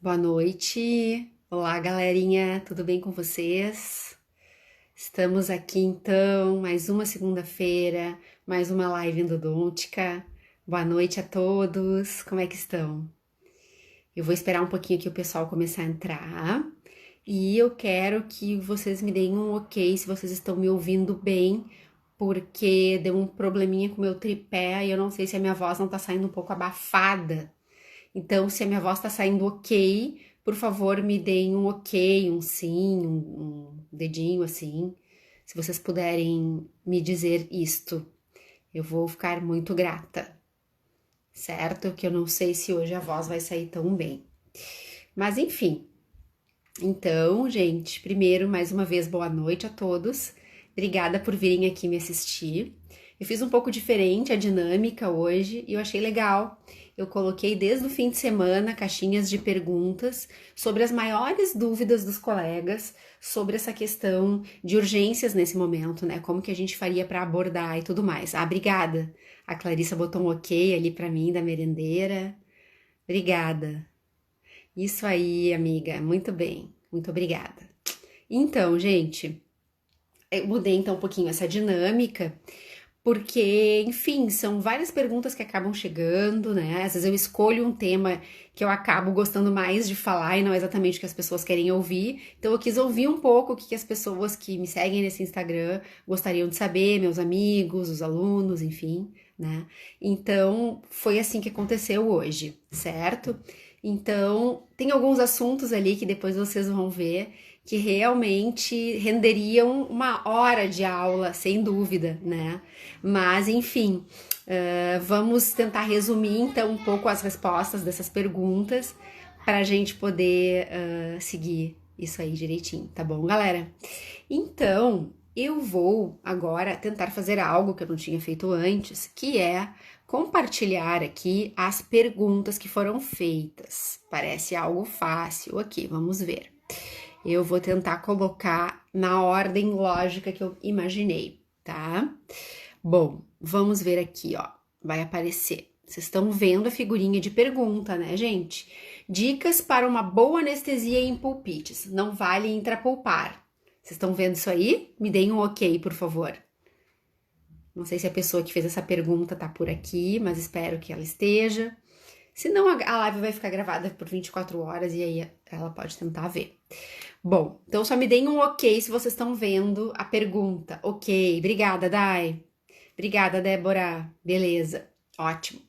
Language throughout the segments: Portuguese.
Boa noite. Olá, galerinha, tudo bem com vocês? Estamos aqui então, mais uma segunda-feira, mais uma live endodôntica. Boa noite a todos. Como é que estão? Eu vou esperar um pouquinho aqui o pessoal começar a entrar e eu quero que vocês me deem um ok se vocês estão me ouvindo bem, porque deu um probleminha com o meu tripé e eu não sei se a minha voz não tá saindo um pouco abafada. Então, se a minha voz tá saindo ok, por favor, me deem um ok, um sim, um dedinho assim. Se vocês puderem me dizer isto, eu vou ficar muito grata, certo? Que eu não sei se hoje a voz vai sair tão bem. Mas enfim, então, gente, primeiro, mais uma vez, boa noite a todos. Obrigada por virem aqui me assistir. Eu fiz um pouco diferente a dinâmica hoje e eu achei legal. Eu coloquei desde o fim de semana caixinhas de perguntas sobre as maiores dúvidas dos colegas sobre essa questão de urgências nesse momento, né? Como que a gente faria para abordar e tudo mais. Ah, obrigada. A Clarissa botou um ok ali para mim da merendeira. Obrigada. Isso aí, amiga. Muito bem. Muito obrigada. Então, gente, eu mudei então um pouquinho essa dinâmica, porque, enfim, são várias perguntas que acabam chegando, né? Às vezes eu escolho um tema que eu acabo gostando mais de falar e não exatamente o que as pessoas querem ouvir. Então eu quis ouvir um pouco o que as pessoas que me seguem nesse Instagram gostariam de saber, meus amigos, os alunos, enfim, né? Então foi assim que aconteceu hoje, certo? Então tem alguns assuntos ali que depois vocês vão ver que realmente renderiam uma hora de aula, sem dúvida, né? Mas, enfim, vamos tentar resumir então um pouco as respostas dessas perguntas para a gente poder seguir isso aí direitinho, tá bom, galera? Então, eu vou agora tentar fazer algo que eu não tinha feito antes, que é compartilhar aqui as perguntas que foram feitas. Parece algo fácil aqui, vamos ver. Eu vou tentar colocar na ordem lógica que eu imaginei, tá? Bom, vamos ver aqui, ó. Vai aparecer. Vocês estão vendo a figurinha de pergunta, né, gente? Dicas para uma boa anestesia em pulpites. Não vale intrapoupar. Vocês estão vendo isso aí? Me deem um ok, por favor. Não sei se a pessoa que fez essa pergunta tá por aqui, mas espero que ela esteja. Senão a live vai ficar gravada por 24 horas e aí ela pode tentar ver. Bom, então só me deem um ok se vocês estão vendo a pergunta. Ok, obrigada, Dai. Obrigada, Débora. Beleza, ótimo.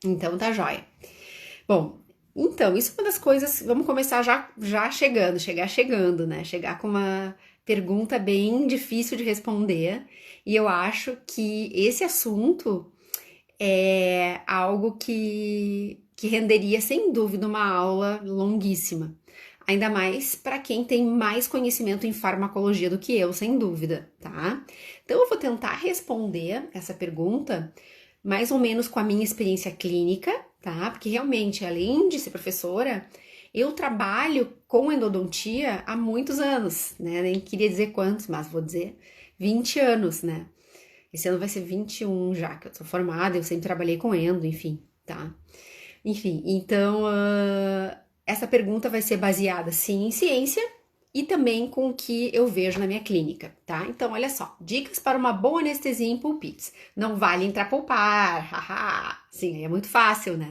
Então tá jóia. Bom, então, isso é uma das coisas. Vamos começar já chegando, chegar chegando, né? Chegar com uma pergunta bem difícil de responder. E eu acho que esse assunto é algo que renderia, sem dúvida, uma aula longuíssima. Ainda mais para quem tem mais conhecimento em farmacologia do que eu, sem dúvida, tá? Então eu vou tentar responder essa pergunta mais ou menos com a minha experiência clínica, tá? Porque realmente, além de ser professora, eu trabalho com endodontia há muitos anos, né? Nem queria dizer quantos, mas vou dizer 20 anos, né? Esse ano vai ser 21 já, que eu sou formada, eu sempre trabalhei com endo, enfim, tá? Enfim, então essa pergunta vai ser baseada sim em ciência e também com o que eu vejo na minha clínica, tá? Então, olha só, dicas para uma boa anestesia em pulpites. Não vale intrapoupar, haha. Sim, é muito fácil, né?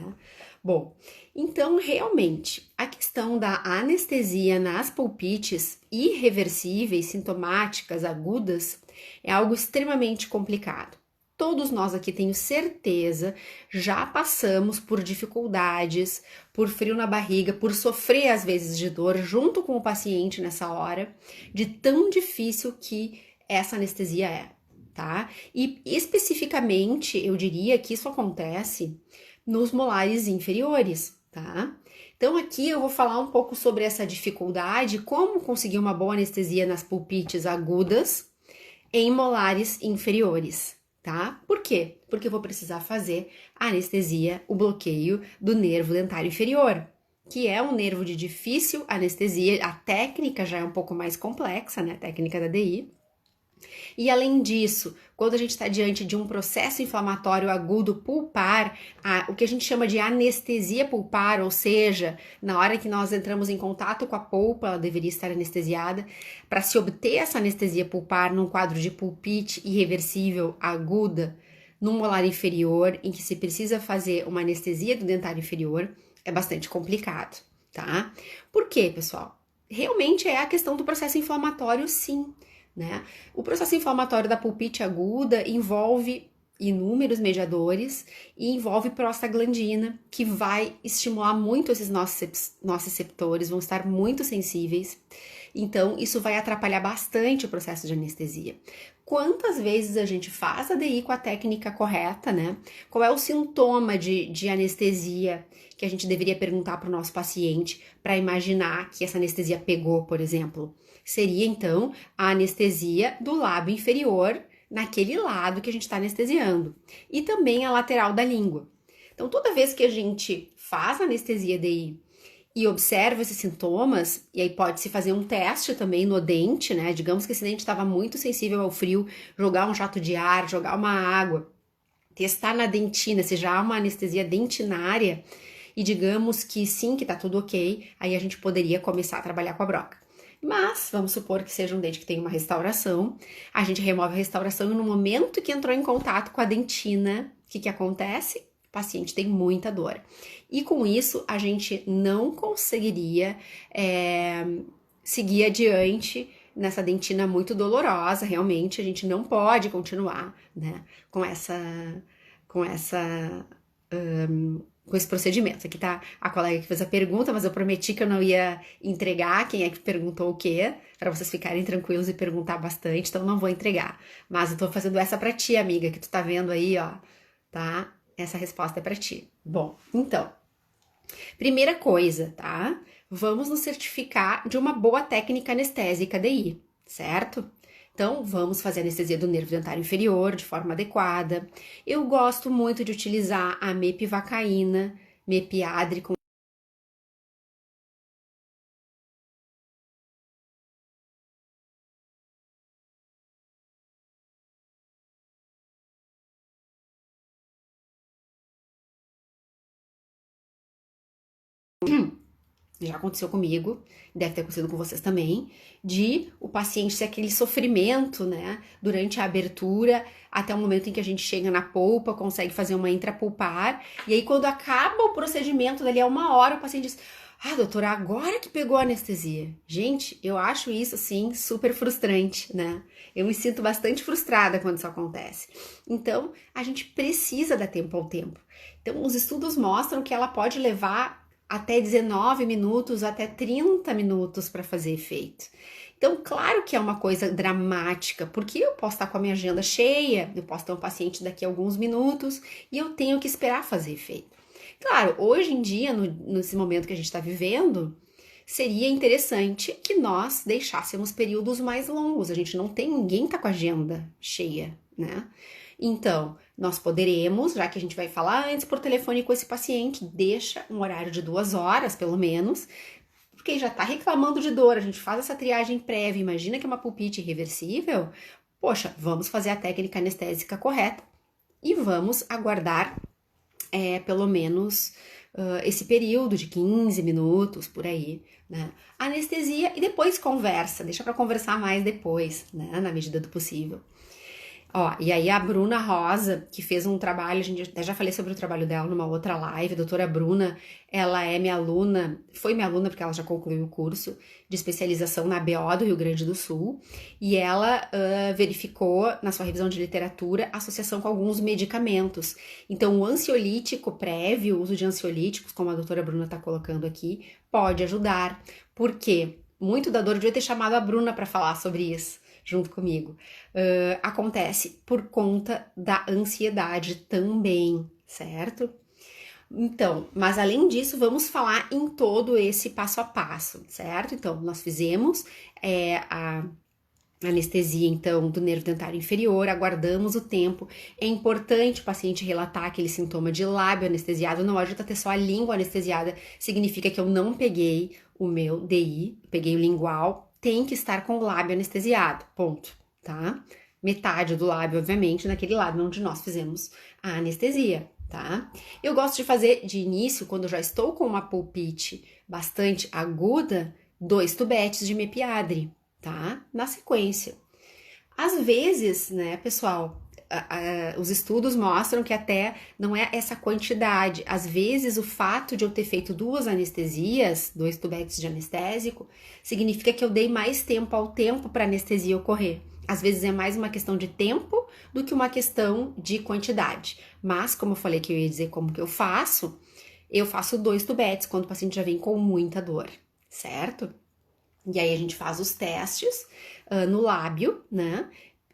Bom, então realmente a questão da anestesia nas pulpites irreversíveis, sintomáticas, agudas, é algo extremamente complicado. Todos nós aqui, tenho certeza, já passamos por dificuldades, por frio na barriga, por sofrer às vezes de dor junto com o paciente nessa hora, de tão difícil que essa anestesia é, tá? E especificamente, eu diria que isso acontece nos molares inferiores, tá? Então aqui eu vou falar um pouco sobre essa dificuldade, como conseguir uma boa anestesia nas pulpites agudas em molares inferiores, tá? Por quê? Porque eu vou precisar fazer a anestesia, o bloqueio do nervo dentário inferior, que é um nervo de difícil anestesia. A técnica já é um pouco mais complexa, né? A técnica da DI. E além disso, quando a gente está diante de um processo inflamatório agudo pulpar, o que a gente chama de anestesia pulpar, ou seja, na hora que nós entramos em contato com a polpa, ela deveria estar anestesiada. Para se obter essa anestesia pulpar num quadro de pulpite irreversível aguda, no molar inferior, em que se precisa fazer uma anestesia do dentário inferior, é bastante complicado, tá? Por quê, pessoal? Realmente é a questão do processo inflamatório, sim, né? O processo inflamatório da pulpite aguda envolve inúmeros mediadores e envolve prostaglandina, que vai estimular muito esses nossos receptores, vão estar muito sensíveis. Então, isso vai atrapalhar bastante o processo de anestesia. Quantas vezes a gente faz a DI com a técnica correta, né? Qual é o sintoma de anestesia que a gente deveria perguntar para o nosso paciente para imaginar que essa anestesia pegou, por exemplo? Seria, então, a anestesia do lábio inferior, naquele lado que a gente está anestesiando. E também a lateral da língua. Então, toda vez que a gente faz a anestesia DI e observa esses sintomas, e aí pode-se fazer um teste também no dente, né? Digamos que esse dente estava muito sensível ao frio, jogar um jato de ar, jogar uma água, testar na dentina, se já há uma anestesia dentinária, e digamos que sim, que tá tudo ok, aí a gente poderia começar a trabalhar com a broca. Mas, vamos supor que seja um dente que tem uma restauração, a gente remove a restauração e no momento que entrou em contato com a dentina, o que acontece? O paciente tem muita dor. E com isso, a gente não conseguiria seguir adiante nessa dentina muito dolorosa, realmente, a gente não pode continuar, né, com esse procedimento. Aqui tá a colega que fez a pergunta, mas eu prometi que eu não ia entregar quem é que perguntou o quê, para vocês ficarem tranquilos e perguntar bastante, então não vou entregar. Mas eu tô fazendo essa pra ti, amiga, que tu tá vendo aí, ó, tá? Essa resposta é pra ti. Bom, então, primeira coisa, tá? Vamos nos certificar de uma boa técnica anestésica DI, certo? Então, vamos fazer a anestesia do nervo dentário inferior de forma adequada. Eu gosto muito de utilizar a mepivacaína, mepiadre com já aconteceu comigo, deve ter acontecido com vocês também, de o paciente ter aquele sofrimento, né, durante a abertura, até o momento em que a gente chega na polpa, consegue fazer uma intrapulpar, e aí quando acaba o procedimento, dali a 1 hora, o paciente diz: ah, doutora, agora que pegou a anestesia. Gente, eu acho isso, assim, super frustrante, né? Eu me sinto bastante frustrada quando isso acontece. Então, a gente precisa dar tempo ao tempo. Então, os estudos mostram que ela pode levar até 19 minutos, até 30 minutos para fazer efeito. Então, claro que é uma coisa dramática, porque eu posso estar com a minha agenda cheia, eu posso ter um paciente daqui a alguns minutos e eu tenho que esperar fazer efeito. Claro, hoje em dia, nesse momento que a gente está vivendo, seria interessante que nós deixássemos períodos mais longos. A gente não tem, ninguém tá com a agenda cheia, né? Então, nós poderemos, já que a gente vai falar antes por telefone com esse paciente, deixa um horário de 2 horas, pelo menos, porque já tá reclamando de dor, a gente faz essa triagem prévia, imagina que é uma pulpite irreversível, poxa, vamos fazer a técnica anestésica correta e vamos aguardar pelo menos esse período de 15 minutos, por aí, né? Anestesia e depois conversa, deixa para conversar mais depois, né? Na medida do possível. Ó, e aí a Bruna Rosa, que fez um trabalho, a gente até já falei sobre o trabalho dela numa outra live, a doutora Bruna, ela é minha aluna, foi minha aluna porque ela já concluiu o curso de especialização na BO do Rio Grande do Sul, e ela verificou na sua revisão de literatura a associação com alguns medicamentos. Então, o ansiolítico prévio, o uso de ansiolíticos, como a doutora Bruna está colocando aqui, pode ajudar. Por quê? Muito da dor, eu devia ter chamado a Bruna para falar sobre isso junto comigo, acontece por conta da ansiedade também, certo? Então, mas além disso, vamos falar em todo esse passo a passo, certo? Então, nós fizemos a anestesia, então, do nervo dentário inferior, aguardamos o tempo. É importante o paciente relatar aquele sintoma de lábio anestesiado, não adianta ter só a língua anestesiada, significa que eu não peguei o meu DI, peguei o lingual, tem que estar com o lábio anestesiado, ponto, tá? metade do lábio, obviamente, naquele lado onde nós fizemos a anestesia, tá? Eu gosto de fazer de início, quando eu já estou com uma pulpite bastante aguda, 2 tubetes de mepiadre, tá? Na sequência. Às vezes, né, pessoal, os estudos mostram que até não é essa quantidade. Às vezes, o fato de eu ter feito 2 anestesias, 2 tubetes de anestésico, significa que eu dei mais tempo ao tempo para a anestesia ocorrer. Às vezes é mais uma questão de tempo do que uma questão de quantidade. Mas, como eu falei que eu ia dizer como que eu faço 2 tubetes quando o paciente já vem com muita dor, certo? E aí a gente faz os testes no lábio, né?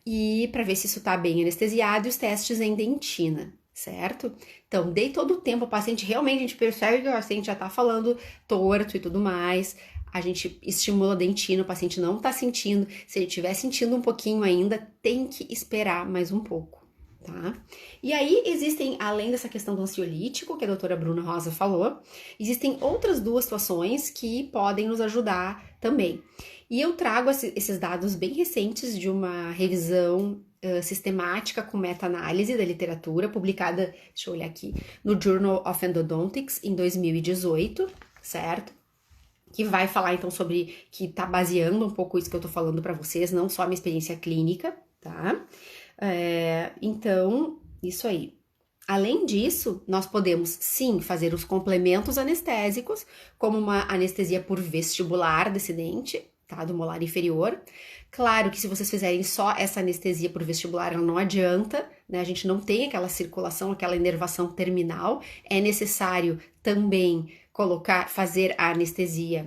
E para ver se isso tá bem anestesiado e os testes em dentina, certo? Então, dei todo o tempo, o paciente realmente, a gente percebe que o paciente já tá falando torto e tudo mais. A gente estimula a dentina, o paciente não tá sentindo. Se ele estiver sentindo um pouquinho ainda, tem que esperar mais um pouco, tá? E aí existem, além dessa questão do ansiolítico, que a doutora Bruna Rosa falou, existem outras 2 situações que podem nos ajudar também. E eu trago esses dados bem recentes de uma revisão sistemática com meta-análise da literatura, publicada, deixa eu olhar aqui, no Journal of Endodontics em 2018, certo? Que vai falar então sobre, que tá baseando um pouco isso que eu tô falando para vocês, não só a minha experiência clínica, tá? Então, isso aí. Além disso, nós podemos sim fazer os complementos anestésicos, como uma anestesia por vestibular desse dente, tá? Do molar inferior. Claro que se vocês fizerem só essa anestesia por vestibular, ela não adianta, né? A gente não tem aquela circulação, aquela inervação terminal. É necessário também fazer a anestesia,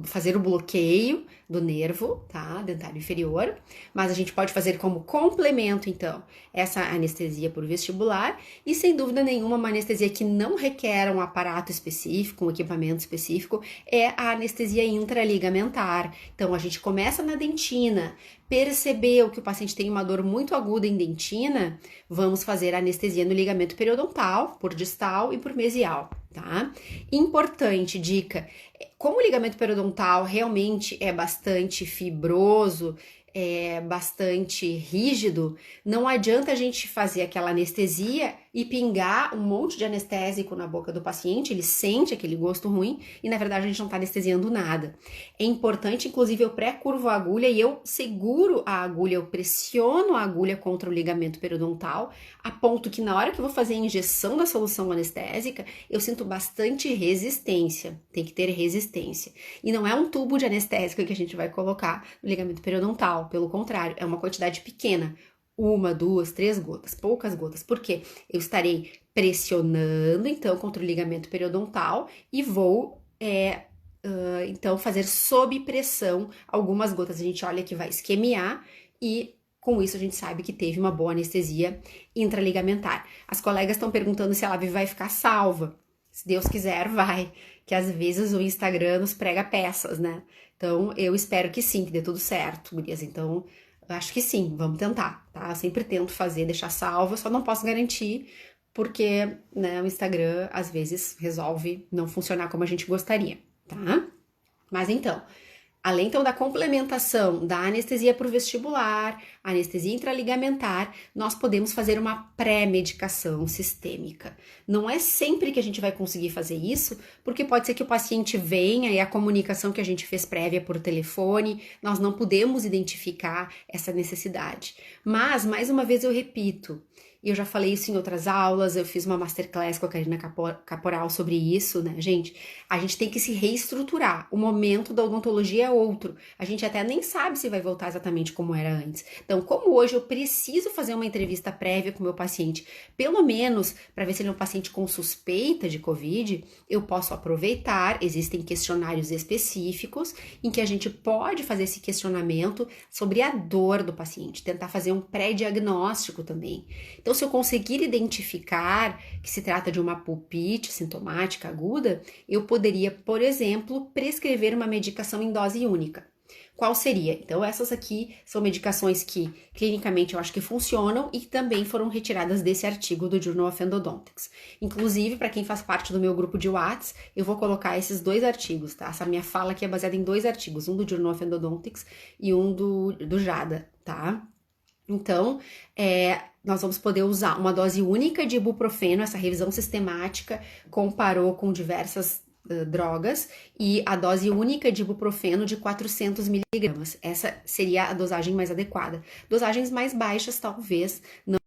fazer o bloqueio do nervo, tá? Dentário inferior, mas a gente pode fazer como complemento, então, essa anestesia por vestibular e, sem dúvida nenhuma, uma anestesia que não requer um aparato específico, um equipamento específico, é a anestesia intraligamentar. Então, a gente começa na dentina, percebeu que o paciente tem uma dor muito aguda em dentina, vamos fazer a anestesia no ligamento periodontal, por distal e por mesial, tá? Importante, dica, como o ligamento periodontal realmente é bastante fibroso, é bastante rígido, não adianta a gente fazer aquela anestesia e pingar um monte de anestésico na boca do paciente, ele sente aquele gosto ruim e na verdade a gente não está anestesiando nada. É importante, inclusive, eu pré-curvo a agulha e eu seguro a agulha, eu pressiono a agulha contra o ligamento periodontal, a ponto que na hora que eu vou fazer a injeção da solução anestésica, eu sinto bastante resistência, tem que ter resistência. E não é um tubo de anestésico que a gente vai colocar no ligamento periodontal, pelo contrário, é uma quantidade pequena, 1, 2, 3 gotas, poucas gotas, porque eu estarei pressionando então contra o ligamento periodontal e vou então fazer sob pressão algumas gotas. A gente olha que vai esquemiar e com isso a gente sabe que teve uma boa anestesia intraligamentar. As colegas estão perguntando se a live vai ficar salva. Se Deus quiser, vai. Que às vezes o Instagram nos prega peças, né? Então eu espero que sim, que dê tudo certo, gurias. Então eu acho que sim, vamos tentar, tá? Eu sempre tento fazer, deixar salvo, só não posso garantir, porque, né, o Instagram às vezes resolve não funcionar como a gente gostaria, tá? Mas então, além então da complementação da anestesia por vestibular, anestesia intraligamentar, nós podemos fazer uma pré-medicação sistêmica. Não é sempre que a gente vai conseguir fazer isso, porque pode ser que o paciente venha e a comunicação que a gente fez prévia por telefone, nós não podemos identificar essa necessidade. Mas, mais uma vez eu repito, e eu já falei isso em outras aulas, eu fiz uma masterclass com a Karina Caporal sobre isso, né, gente? A gente tem que se reestruturar. O momento da odontologia é outro. A gente até nem sabe se vai voltar exatamente como era antes. Então, como hoje eu preciso fazer uma entrevista prévia com o meu paciente, pelo menos para ver se ele é um paciente com suspeita de Covid, eu posso aproveitar, existem questionários específicos em que a gente pode fazer esse questionamento sobre a dor do paciente, tentar fazer um pré-diagnóstico também. Então, se eu conseguir identificar que se trata de uma pulpite sintomática aguda, eu poderia, por exemplo, prescrever uma medicação em dose única. Qual seria? Então, essas aqui são medicações que clinicamente eu acho que funcionam e que também foram retiradas desse artigo do Journal of Endodontics. Inclusive, para quem faz parte do meu grupo de WhatsApp, eu vou colocar esses 2 artigos, tá? Essa minha fala aqui é baseada em 2 artigos, um do Journal of Endodontics e um do JADA, tá? Então, nós vamos poder usar uma dose única de ibuprofeno. Essa revisão sistemática comparou com diversas drogas, e a dose única de ibuprofeno de 400 miligramas. Essa seria a dosagem mais adequada. Dosagens mais baixas, talvez, não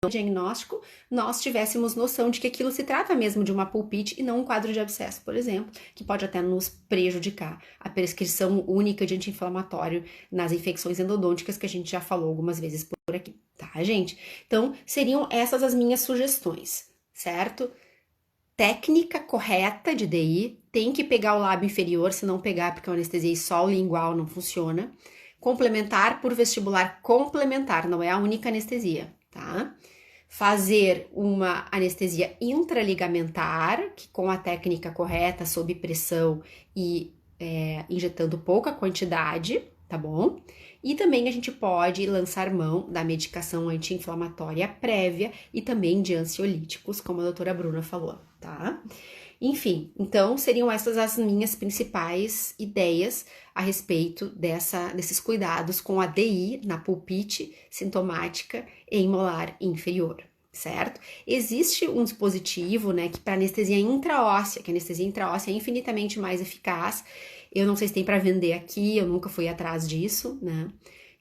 diagnóstico, nós tivéssemos noção de que aquilo se trata mesmo de uma pulpite e não um quadro de abscesso, por exemplo, que pode até nos prejudicar. A prescrição única de anti-inflamatório nas infecções endodônticas, que a gente já falou algumas vezes por aqui, tá, gente? Então, seriam essas as minhas sugestões, certo? Técnica correta de DI, tem que pegar o lábio inferior, se não pegar, porque a anestesia lingual não funciona. Complementar por vestibular complementar, não é a única anestesia, tá? Fazer uma anestesia intraligamentar, que com a técnica correta, sob pressão e injetando pouca quantidade, tá bom? E também a gente pode lançar mão da medicação anti-inflamatória prévia e também de ansiolíticos, como a doutora Bruna falou, tá? Enfim, então seriam essas as minhas principais ideias a respeito desses cuidados com a DI na pulpite sintomática em molar inferior, certo? Existe um dispositivo, né, que para anestesia intraóssea, que a anestesia intraóssea é infinitamente mais eficaz. Eu não sei se tem para vender aqui, eu nunca fui atrás disso, né?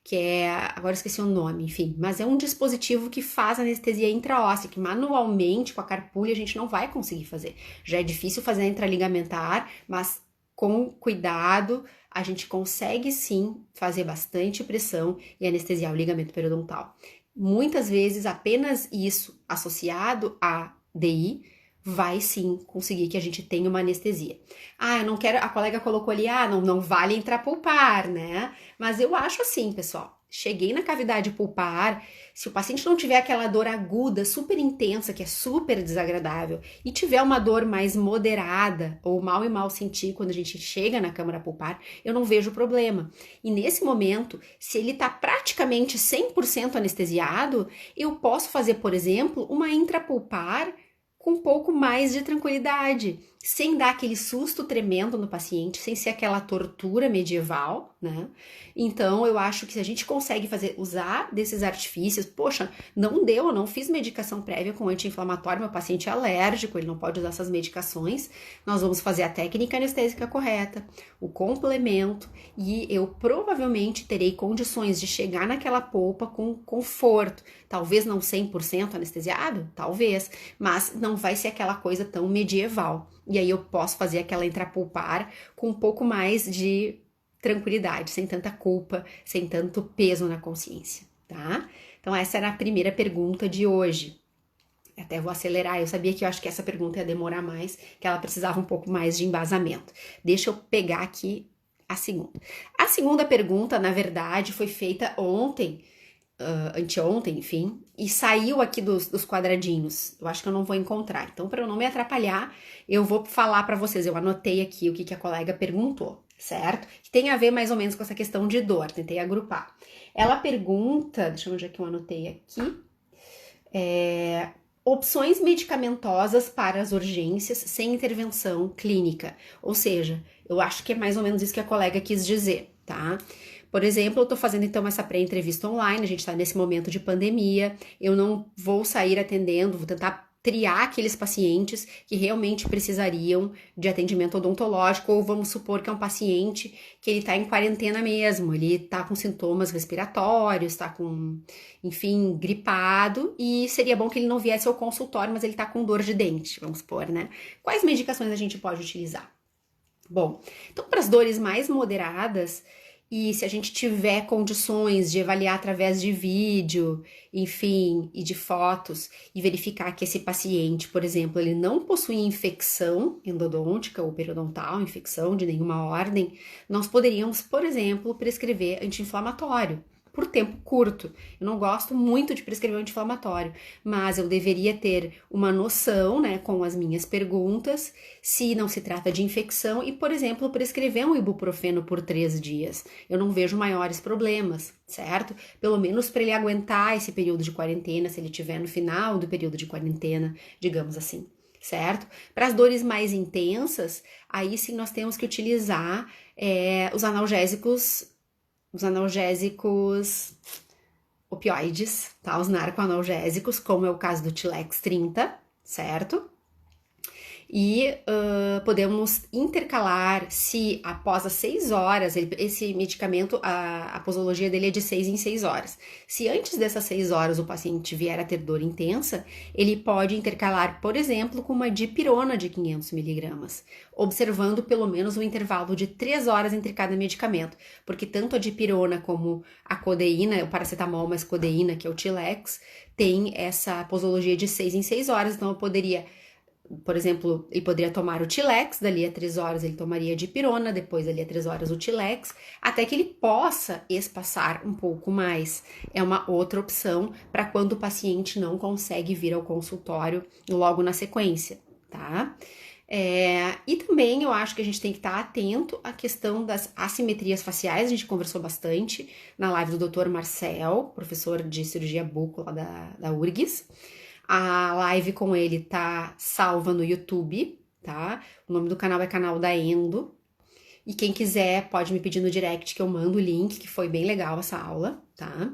Que é, agora esqueci o nome, enfim, mas é um dispositivo que faz anestesia intraóssea, que manualmente com a carpulha a gente não vai conseguir fazer. Já é difícil fazer a intraligamentar, mas com cuidado a gente consegue sim fazer bastante pressão e anestesiar o ligamento periodontal. Muitas vezes apenas isso associado a DI vai sim conseguir que a gente tenha uma anestesia. Ah, eu não quero, a colega colocou ali, não vale intrapulpar, né? Mas eu acho assim, pessoal, cheguei na cavidade pulpar, se o paciente não tiver aquela dor aguda, super intensa, que é super desagradável, e tiver uma dor mais moderada, ou mal e mal sentir quando a gente chega na câmara pulpar, eu não vejo problema. E nesse momento, se ele tá praticamente 100% anestesiado, eu posso fazer, por exemplo, uma intrapulpar com um pouco mais de tranquilidade, sem dar aquele susto tremendo no paciente, sem ser aquela tortura medieval, né? Então, eu acho que se a gente consegue usar desses artifícios, poxa, não fiz medicação prévia com anti-inflamatório, meu paciente é alérgico, ele não pode usar essas medicações, nós vamos fazer a técnica anestésica correta, o complemento, e eu provavelmente terei condições de chegar naquela polpa com conforto, talvez não 100% anestesiado, talvez, mas não vai ser aquela coisa tão medieval. E aí eu posso fazer aquela intrapulpar com um pouco mais de tranquilidade, sem tanta culpa, sem tanto peso na consciência, tá? Então essa era a primeira pergunta de hoje. Até vou acelerar, eu sabia que eu acho que essa pergunta ia demorar mais, que ela precisava um pouco mais de embasamento. Deixa eu pegar aqui a segunda. A segunda pergunta, na verdade, foi feita ontem, anteontem, enfim, e saiu aqui dos quadradinhos. Eu acho que eu não vou encontrar. Então, para eu não me atrapalhar, eu vou falar para vocês. Eu anotei aqui o que a colega perguntou, certo? Que tem a ver mais ou menos com essa questão de dor. Tentei agrupar. Ela pergunta, deixa eu ver onde é que eu anotei aqui. Opções medicamentosas para as urgências sem intervenção clínica. Ou seja, eu acho que é mais ou menos isso que a colega quis dizer, tá? Por exemplo, eu tô fazendo então essa pré-entrevista online, a gente tá nesse momento de pandemia, eu não vou sair atendendo, vou tentar triar aqueles pacientes que realmente precisariam de atendimento odontológico, ou vamos supor que é um paciente que ele tá em quarentena mesmo, ele tá com sintomas respiratórios, tá com, enfim, gripado, e seria bom que ele não viesse ao consultório, mas ele tá com dor de dente, vamos supor, né? Quais medicações a gente pode utilizar? Bom, então para as dores mais moderadas, e se a gente tiver condições de avaliar através de vídeo, enfim, e de fotos, e verificar que esse paciente, por exemplo, ele não possui infecção endodôntica ou periodontal, infecção de nenhuma ordem, nós poderíamos, por exemplo, prescrever anti-inflamatório, por tempo curto. Eu não gosto muito de prescrever um anti-inflamatório, mas eu deveria ter uma noção, né, com as minhas perguntas, se não se trata de infecção e, por exemplo, prescrever um ibuprofeno por 3 dias. Eu não vejo maiores problemas, certo? Pelo menos para ele aguentar esse período de quarentena, se ele estiver no final do período de quarentena, digamos assim, certo? Para as dores mais intensas, aí sim nós temos que utilizar os analgésicos opioides, tá? Os narcoanalgésicos, como é o caso do Tilex 30, certo? E podemos intercalar se após as 6 horas, esse medicamento, a posologia dele é de 6 em 6 horas. Se antes dessas 6 horas o paciente vier a ter dor intensa, ele pode intercalar, por exemplo, com uma dipirona de 500 miligramas, observando pelo menos um intervalo de 3 horas entre cada medicamento, porque tanto a dipirona como a codeína, o paracetamol mais codeína, que é o Tilex, tem essa posologia de 6 em 6 horas, então eu poderia, por exemplo, ele poderia tomar o Tilex, dali a 3 horas ele tomaria a dipirona, depois dali a 3 horas o Tilex, até que ele possa espaçar um pouco mais. É uma outra opção para quando o paciente não consegue vir ao consultório logo na sequência, tá? E também eu acho que a gente tem que estar atento à questão das assimetrias faciais, a gente conversou bastante na live do Dr. Marcel, professor de cirurgia buco lá da URGS. A live com ele tá salva no YouTube, tá? O nome do canal é Canal da Endo. E quem quiser pode me pedir no direct que eu mando o link, que foi bem legal essa aula, tá?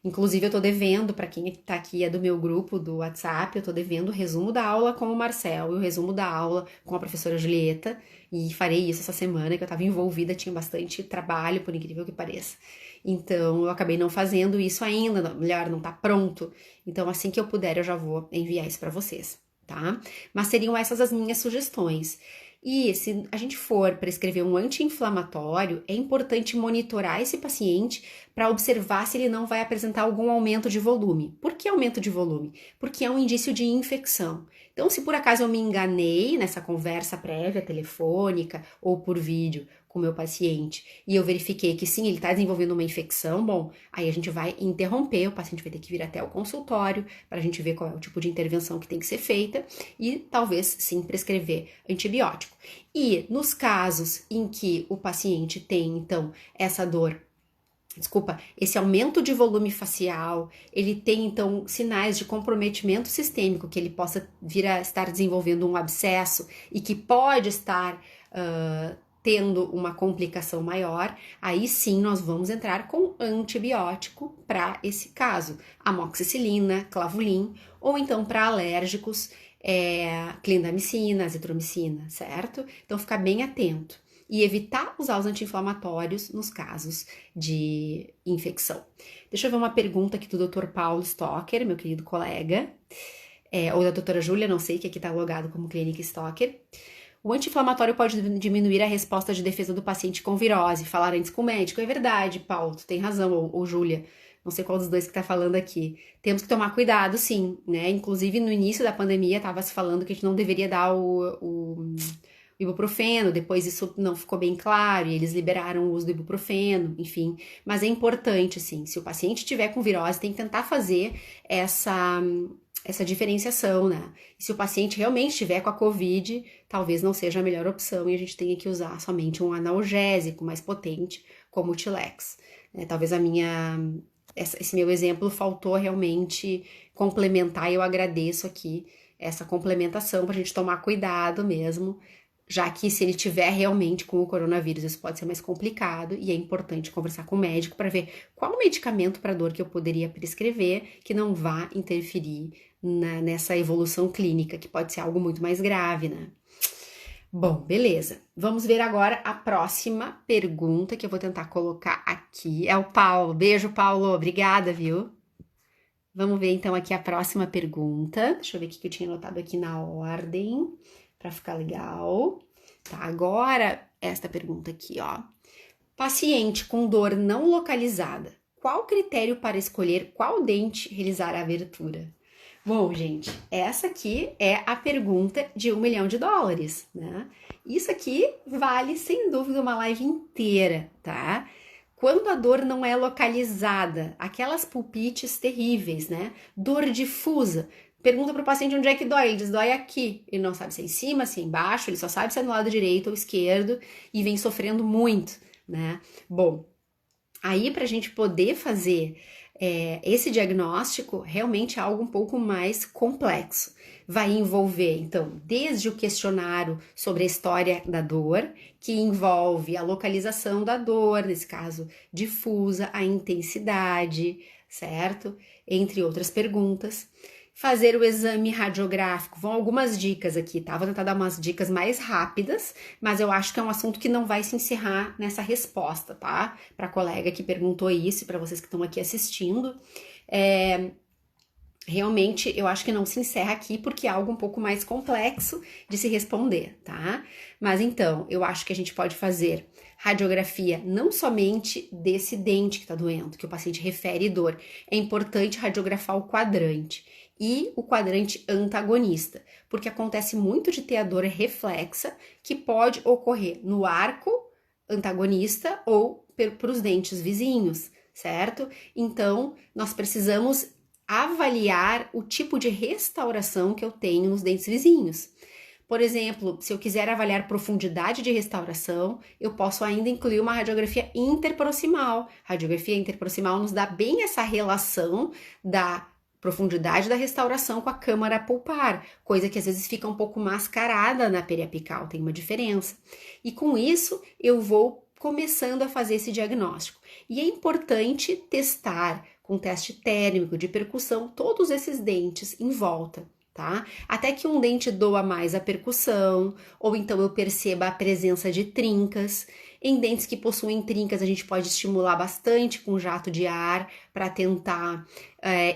Inclusive eu tô devendo, para quem tá aqui é do meu grupo do WhatsApp, eu tô devendo o resumo da aula com o Marcel e o resumo da aula com a professora Julieta. E farei isso essa semana, que eu tava envolvida, tinha bastante trabalho, por incrível que pareça. Então, eu acabei não fazendo isso ainda, melhor, não tá pronto. Então, assim que eu puder, eu já vou enviar isso para vocês, tá? Mas seriam essas as minhas sugestões. E se a gente for prescrever um anti-inflamatório, é importante monitorar esse paciente para observar se ele não vai apresentar algum aumento de volume. Por que aumento de volume? Porque é um indício de infecção. Então, se por acaso eu me enganei nessa conversa prévia, telefônica ou por vídeo com o meu paciente e eu verifiquei que sim, ele está desenvolvendo uma infecção, bom, aí a gente vai interromper, o paciente vai ter que vir até o consultório para a gente ver qual é o tipo de intervenção que tem que ser feita e talvez sim prescrever antibiótico. E nos casos em que o paciente tem então esse aumento de volume facial, ele tem então sinais de comprometimento sistêmico, que ele possa vir a estar desenvolvendo um abscesso e que pode estar tendo uma complicação maior, aí sim nós vamos entrar com antibiótico para esse caso, amoxicilina, clavulin, ou então para alérgicos, clindamicina, azitromicina, certo? Então ficar bem atento e evitar usar os anti-inflamatórios nos casos de infecção. Deixa eu ver uma pergunta aqui do Dr. Paulo Stocker, meu querido colega, ou da doutora Júlia, não sei, que aqui está logado como clínica Stocker. O anti-inflamatório pode diminuir a resposta de defesa do paciente com virose. Falar antes com o médico. É verdade, Paulo, tu tem razão, ou Júlia. Não sei qual dos dois que tá falando aqui. Temos que tomar cuidado, sim, né? Inclusive, no início da pandemia, tava se falando que a gente não deveria dar o ibuprofeno, depois isso não ficou bem claro e eles liberaram o uso do ibuprofeno, enfim. Mas é importante, assim, se o paciente tiver com virose, tem que tentar fazer essa diferenciação, né? E se o paciente realmente estiver com a COVID, talvez não seja a melhor opção e a gente tenha que usar somente um analgésico mais potente, como o Tilex. Talvez esse meu exemplo faltou realmente complementar e eu agradeço aqui essa complementação para a gente tomar cuidado mesmo, já que se ele tiver realmente com o coronavírus, isso pode ser mais complicado e é importante conversar com o médico para ver qual medicamento para dor que eu poderia prescrever que não vá interferir nessa evolução clínica, que pode ser algo muito mais grave, né? Bom, beleza. Vamos ver agora a próxima pergunta que eu vou tentar colocar aqui. É o Paulo. Beijo, Paulo. Obrigada, viu? Vamos ver então aqui a próxima pergunta. Deixa eu ver o que eu tinha anotado aqui na ordem para ficar legal. Tá, agora esta pergunta aqui, ó. Paciente com dor não localizada. Qual critério para escolher qual dente realizar a abertura? Bom, gente, essa aqui é a pergunta de $1 milhão, né? Isso aqui vale, sem dúvida, uma live inteira, tá? Quando a dor não é localizada, aquelas pulpites terríveis, né? Dor difusa. Pergunta para o paciente onde é que dói, ele diz, dói aqui. Ele não sabe se é em cima, se é embaixo, ele só sabe se é no lado direito ou esquerdo e vem sofrendo muito, né? Bom, aí para a gente poder fazer esse diagnóstico, realmente é algo um pouco mais complexo. Vai envolver, então, desde o questionário sobre a história da dor, que envolve a localização da dor, nesse caso difusa, a intensidade, certo? Entre outras perguntas. Fazer o exame radiográfico, vão algumas dicas aqui, tá? Vou tentar dar umas dicas mais rápidas, mas eu acho que é um assunto que não vai se encerrar nessa resposta, tá? Para a colega que perguntou isso e para vocês que estão aqui assistindo. Realmente, eu acho que não se encerra aqui porque é algo um pouco mais complexo de se responder, tá? Mas então, eu acho que a gente pode fazer radiografia não somente desse dente que tá doendo, que o paciente refere dor. É importante radiografar o quadrante e o quadrante antagonista, porque acontece muito de ter a dor reflexa, que pode ocorrer no arco antagonista ou para os dentes vizinhos, certo? Então, nós precisamos avaliar o tipo de restauração que eu tenho nos dentes vizinhos. Por exemplo, se eu quiser avaliar profundidade de restauração, eu posso ainda incluir uma radiografia interproximal. Radiografia interproximal nos dá bem essa relação da profundidade da restauração com a câmara pulpar, coisa que às vezes fica um pouco mascarada na periapical, tem uma diferença. E com isso, eu vou começando a fazer esse diagnóstico. E é importante testar com teste térmico de percussão todos esses dentes em volta, tá? Até que um dente doa mais a percussão, ou então eu perceba a presença de trincas. Em dentes que possuem trincas, a gente pode estimular bastante com jato de ar para tentar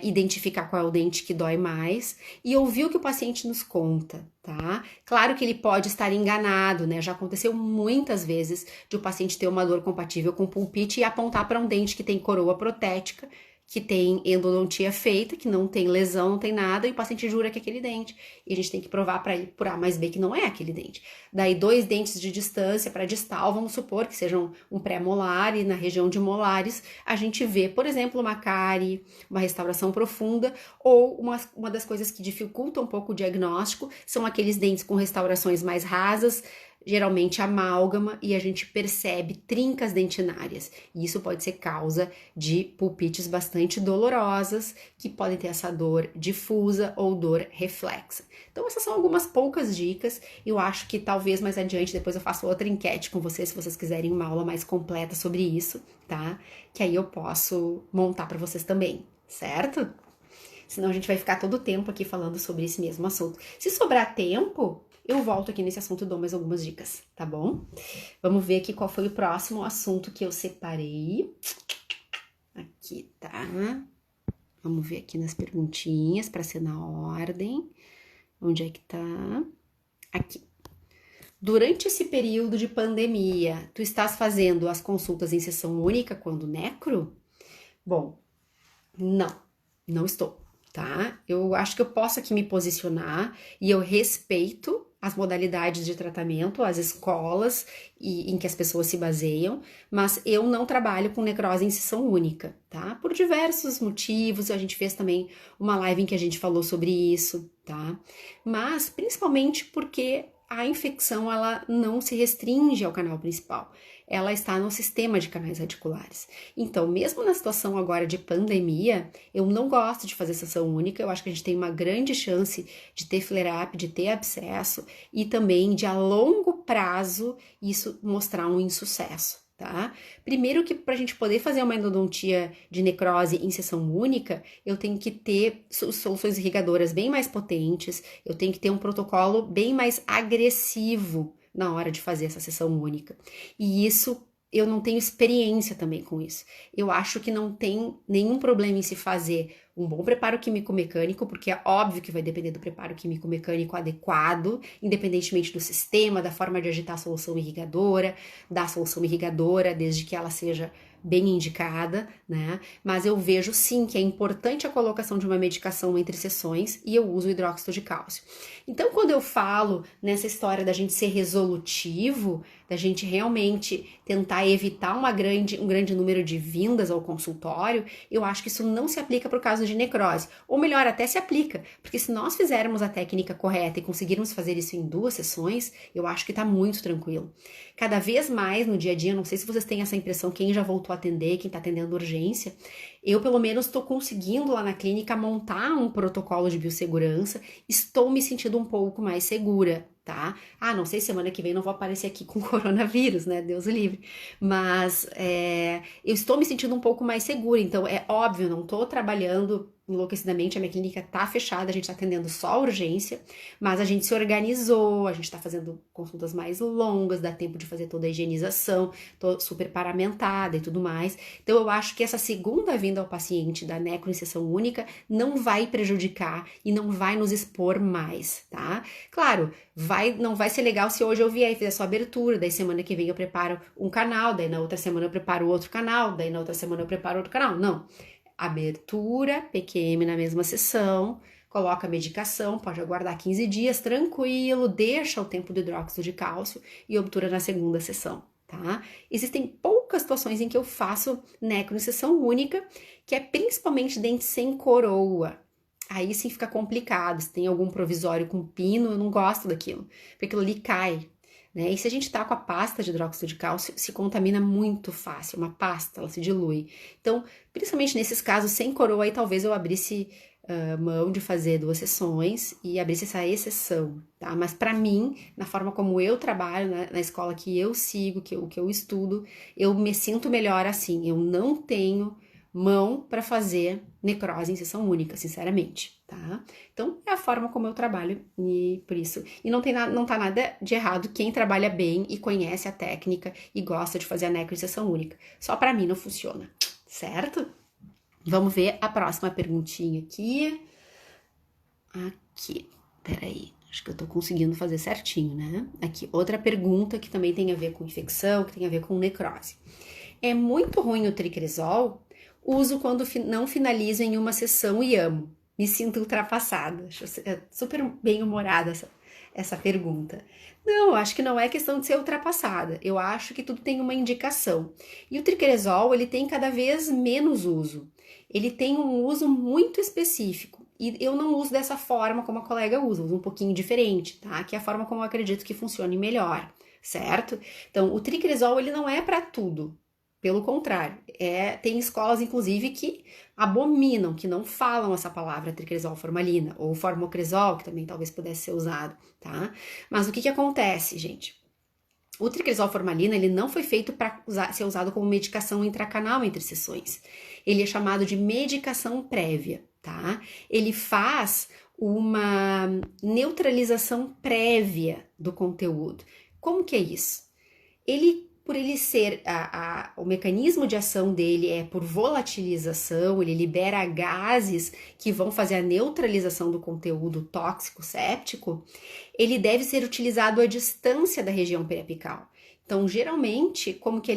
identificar qual é o dente que dói mais e ouvir o que o paciente nos conta, tá? Claro que ele pode estar enganado, né? Já aconteceu muitas vezes de o paciente ter uma dor compatível com pulpite e apontar para um dente que tem coroa protética, que tem endodontia feita, que não tem lesão, não tem nada, e o paciente jura que é aquele dente. E a gente tem que provar para ele por A mais B que não é aquele dente. Daí, 2 dentes de distância para distal, vamos supor que sejam um pré-molar e na região de molares, a gente vê, por exemplo, uma cárie, uma restauração profunda, ou uma das coisas que dificulta um pouco o diagnóstico são aqueles dentes com restaurações mais rasas, geralmente amálgama, e a gente percebe trincas dentinárias. E isso pode ser causa de pulpites bastante dolorosas, que podem ter essa dor difusa ou dor reflexa. Então, essas são algumas poucas dicas. Eu acho que talvez mais adiante, depois eu faço outra enquete com vocês, se vocês quiserem uma aula mais completa sobre isso, tá? Que aí eu posso montar para vocês também, certo? Senão a gente vai ficar todo o tempo aqui falando sobre esse mesmo assunto. Se sobrar tempo, eu volto aqui nesse assunto e dou mais algumas dicas, tá bom? Vamos ver aqui qual foi o próximo assunto que eu separei. Aqui, tá? Vamos ver aqui nas perguntinhas para ser na ordem. Onde é que tá? Aqui. Durante esse período de pandemia, tu estás fazendo as consultas em sessão única quando necro? Bom, não estou, tá? Eu acho que eu posso aqui me posicionar e eu respeito as modalidades de tratamento, as escolas em que as pessoas se baseiam, mas eu não trabalho com necrose em sessão única, tá? Por diversos motivos, a gente fez também uma live em que a gente falou sobre isso, tá? Mas principalmente porque a infecção, ela não se restringe ao canal principal, ela está no sistema de canais radiculares. Então, mesmo na situação agora de pandemia, eu não gosto de fazer sessão única, eu acho que a gente tem uma grande chance de ter flare-up, de ter abscesso e também de a longo prazo isso mostrar um insucesso, tá? Primeiro que para a gente poder fazer uma endodontia de necrose em sessão única, eu tenho que ter soluções irrigadoras bem mais potentes, eu tenho que ter um protocolo bem mais agressivo na hora de fazer essa sessão única. E isso, eu não tenho experiência também com isso. Eu acho que não tem nenhum problema em se fazer um bom preparo químico-mecânico, porque é óbvio que vai depender do preparo químico-mecânico adequado, independentemente do sistema, da forma de agitar a solução irrigadora, da solução irrigadora, desde que ela seja bem indicada, né? Mas eu vejo sim que é importante a colocação de uma medicação entre sessões e eu uso hidróxido de cálcio. Então, quando eu falo nessa história da gente ser resolutivo, da gente realmente tentar evitar um grande número de vindas ao consultório, eu acho que isso não se aplica para o caso de necrose. Ou melhor, até se aplica, porque se nós fizermos a técnica correta e conseguirmos fazer isso em 2 sessões, eu acho que está muito tranquilo. Cada vez mais no dia a dia, não sei se vocês têm essa impressão, quem já voltou a atender, quem está atendendo urgência, eu pelo menos estou conseguindo lá na clínica montar um protocolo de biossegurança, estou me sentindo um pouco mais segura, tá? Não sei, semana que vem não vou aparecer aqui com coronavírus, né? Deus o livre. Mas eu estou me sentindo um pouco mais segura, então é óbvio, não estou trabalhando enlouquecidamente, a minha clínica tá fechada, a gente tá atendendo só a urgência, mas a gente se organizou, a gente tá fazendo consultas mais longas, dá tempo de fazer toda a higienização, tô super paramentada e tudo mais. Então eu acho que essa segunda vinda ao paciente da necroinjeção única não vai prejudicar e não vai nos expor mais, tá? Claro, não vai ser legal se hoje eu vier e fizer só abertura, daí semana que vem eu preparo um canal, daí na outra semana eu preparo outro canal, daí na outra semana eu preparo outro canal. Não. Abertura, PQM na mesma sessão, coloca a medicação, pode aguardar 15 dias, tranquilo, deixa o tempo do hidróxido de cálcio e obtura na segunda sessão, tá? Existem poucas situações em que eu faço necro em sessão única, que é principalmente dente sem coroa. Aí sim fica complicado, se tem algum provisório com pino, eu não gosto daquilo, porque aquilo ali cai, né? E se a gente tá com a pasta de hidróxido de cálcio, se contamina muito fácil, uma pasta, ela se dilui. Então, principalmente nesses casos sem coroa, aí talvez eu abrisse mão de fazer 2 sessões e abrisse essa exceção, tá? Mas para mim, na forma como eu trabalho, na escola que eu sigo, que eu estudo, eu me sinto melhor assim. Eu não tenho mão para fazer necrose em sessão única, sinceramente, tá? Então, é a forma como eu trabalho e por isso. E não tá nada de errado quem trabalha bem e conhece a técnica e gosta de fazer a necro em sessão única. Só para mim não funciona, certo? Vamos ver a próxima perguntinha aqui. Peraí, acho que eu tô conseguindo fazer certinho, né? Aqui, outra pergunta que também tem a ver com infecção, que tem a ver com necrose. É muito ruim o tricresol? Uso quando não finalizo em uma sessão e amo. Me sinto ultrapassada. É super bem-humorada essa pergunta. Não, eu acho que não é questão de ser ultrapassada. Eu acho que tudo tem uma indicação. E o tricresol, ele tem cada vez menos uso. Ele tem um uso muito específico. E eu não uso dessa forma como a colega uso um pouquinho diferente, tá? Que é a forma como eu acredito que funcione melhor, certo? Então, o tricresol, ele não é para tudo. Pelo contrário, tem escolas, inclusive, que abominam, que não falam essa palavra tricresol formalina, ou formocresol, que também talvez pudesse ser usado, tá? Mas o que acontece, gente? O tricresol formalina, ele não foi feito para ser usado como medicação intracanal entre sessões. Ele é chamado de medicação prévia, tá? Ele faz uma neutralização prévia do conteúdo. Como que é isso? Por ele ser, o mecanismo de ação dele é por volatilização, ele libera gases que vão fazer a neutralização do conteúdo tóxico séptico, ele deve ser utilizado à distância da região periapical. Então, geralmente, como que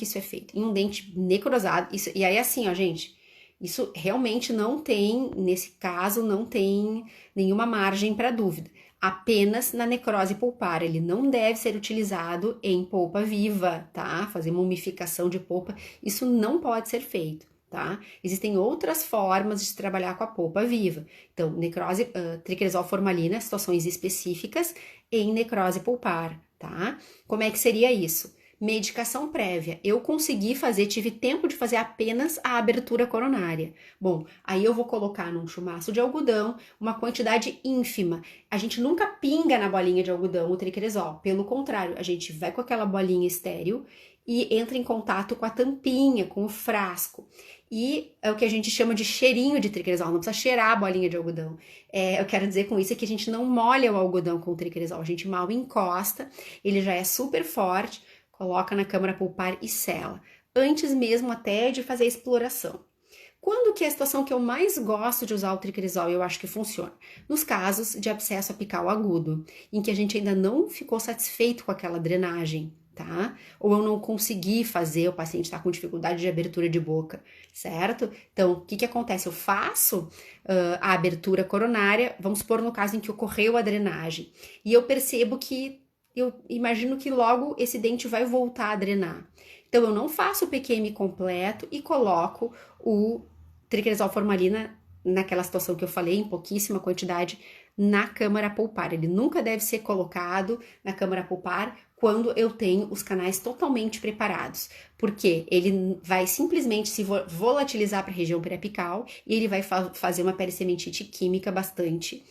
isso é feito? Em um dente necrosado, e aí assim, ó, gente, isso realmente não tem, nesse caso, não tem nenhuma margem para dúvida. Apenas na necrose pulpar, ele não deve ser utilizado em polpa viva, tá? Fazer mumificação de polpa, isso não pode ser feito, tá? Existem outras formas de trabalhar com a polpa viva. Então, necrose, tricresol formalina, situações específicas em necrose pulpar, tá? Como é que seria isso? Medicação prévia, eu tive tempo de fazer apenas a abertura coronária. Bom, aí eu vou colocar num chumaço de algodão uma quantidade ínfima. A gente nunca pinga na bolinha de algodão o tricresol, pelo contrário, a gente vai com aquela bolinha estéril e entra em contato com a tampinha, com o frasco. E é o que a gente chama de cheirinho de tricresol, não precisa cheirar a bolinha de algodão. Eu quero dizer com isso que a gente não molha o algodão com o tricresol, a gente mal encosta, ele já é super forte, coloca na câmara pulpar e sela, antes mesmo até de fazer a exploração. Quando que é a situação que eu mais gosto de usar o tricrisol e eu acho que funciona? Nos casos de abscesso apical agudo, em que a gente ainda não ficou satisfeito com aquela drenagem, tá? Ou eu não consegui fazer, o paciente está com dificuldade de abertura de boca, certo? Então, o que acontece? Eu faço a abertura coronária, vamos supor no caso em que ocorreu a drenagem, e eu percebo que, eu imagino que logo esse dente vai voltar a drenar. Então, eu não faço o PQM completo e coloco o tricresol formalina naquela situação que eu falei, em pouquíssima quantidade, na câmara pulpar. Ele nunca deve ser colocado na câmara pulpar quando eu tenho os canais totalmente preparados, porque ele vai simplesmente se volatilizar para a região periapical e ele vai fazer uma pericementite química bastante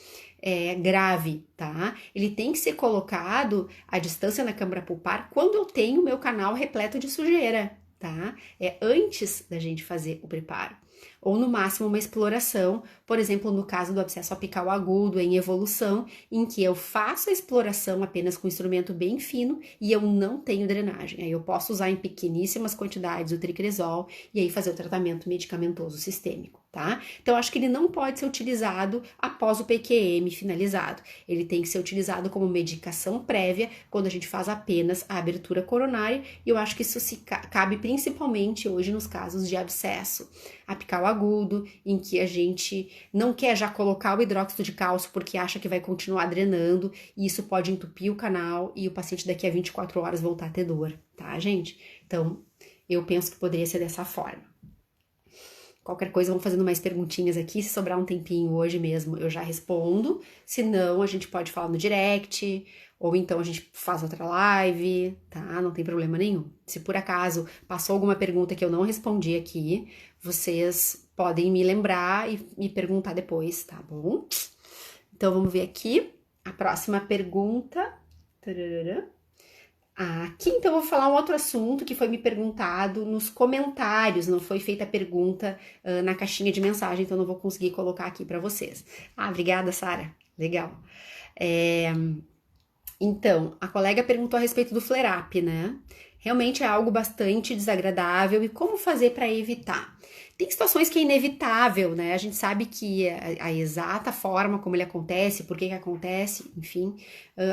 grave, tá? Ele tem que ser colocado à distância na câmara pulpar quando eu tenho o meu canal repleto de sujeira, tá? É antes da gente fazer o preparo. Ou no máximo uma exploração, por exemplo, no caso do abscesso apical agudo em evolução, em que eu faço a exploração apenas com um instrumento bem fino e eu não tenho drenagem. Aí eu posso usar em pequeníssimas quantidades o tricresol e aí fazer o tratamento medicamentoso sistêmico, tá? Então, acho que ele não pode ser utilizado após o PQM finalizado. Ele tem que ser utilizado como medicação prévia quando a gente faz apenas a abertura coronária, e eu acho que isso cabe principalmente hoje nos casos de abscesso apical agudo, em que a gente não quer já colocar o hidróxido de cálcio porque acha que vai continuar drenando, e isso pode entupir o canal e o paciente daqui a 24 horas voltar a ter dor, tá, gente? Então, eu penso que poderia ser dessa forma. Qualquer coisa, vamos fazendo mais perguntinhas aqui. Se sobrar um tempinho hoje mesmo, eu já respondo. Se não, a gente pode falar no direct, ou então a gente faz outra live, tá? Não tem problema nenhum. Se por acaso passou alguma pergunta que eu não respondi aqui, vocês podem me lembrar e me perguntar depois, tá bom? Então, vamos ver aqui a próxima pergunta. Tarará. Aqui, então, eu vou falar um outro assunto que foi me perguntado nos comentários, não foi feita a pergunta na caixinha de mensagem, então não vou conseguir colocar aqui para vocês. Obrigada, Sara. Legal. Então, a colega perguntou a respeito do flare-up, né? Realmente é algo bastante desagradável e como fazer para evitar? Tem situações que é inevitável, né? A gente sabe que a exata forma como ele acontece, por que acontece, enfim,